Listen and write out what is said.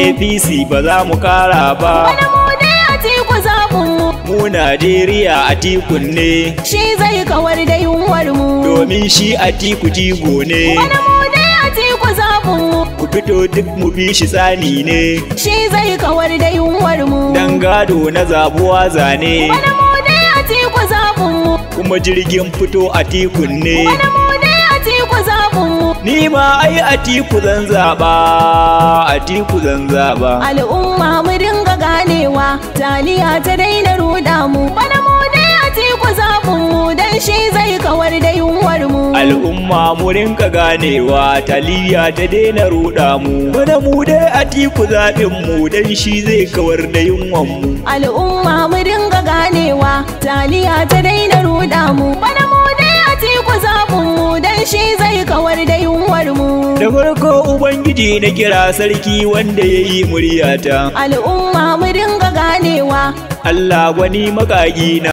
APC ba za mu kara ba. Bana mu dai Atiku zabinmu. Mu Najeriya Atiku ne. Shi zai kawar da yunwar mu. Domin shi Atiku jigo ne. Bana mu dai Atiku zabinmu. Ku fito duk mu bi shi tsani ne. Shi zai kawar da yunwar mu. Dan gado na zabuwa zane. Bana mu dai Atiku zabinmu. Kuma jirgin fito Atiku ne. Bana mu dai Atiku zabinmu. Ni ma ai Atiku zan zaba. Atiku zan zaba. Al'umma mu dinga ganewa, taliya ta daina ruɗa mu. Bana mu dai Atiku zabinmu, dan shi zai kawar da yunwar mu. Al'umma mu rinka ganewa, taliya ta daina ruɗa mu. Bana mu dai Atiku zaɓinmu, dan shi zai kawar da yunwan mu. Al'umma mu dinga ganewa, taliya ta daina ruɗa mu. Bana mu dai Atiku zabinmu, dan shi zai kawar da yunwar mu. Da farko Ubangiji na kira sarki wanda ya yi muryata. Al'umma mu dinga ganewa, Allah gwani makagi na.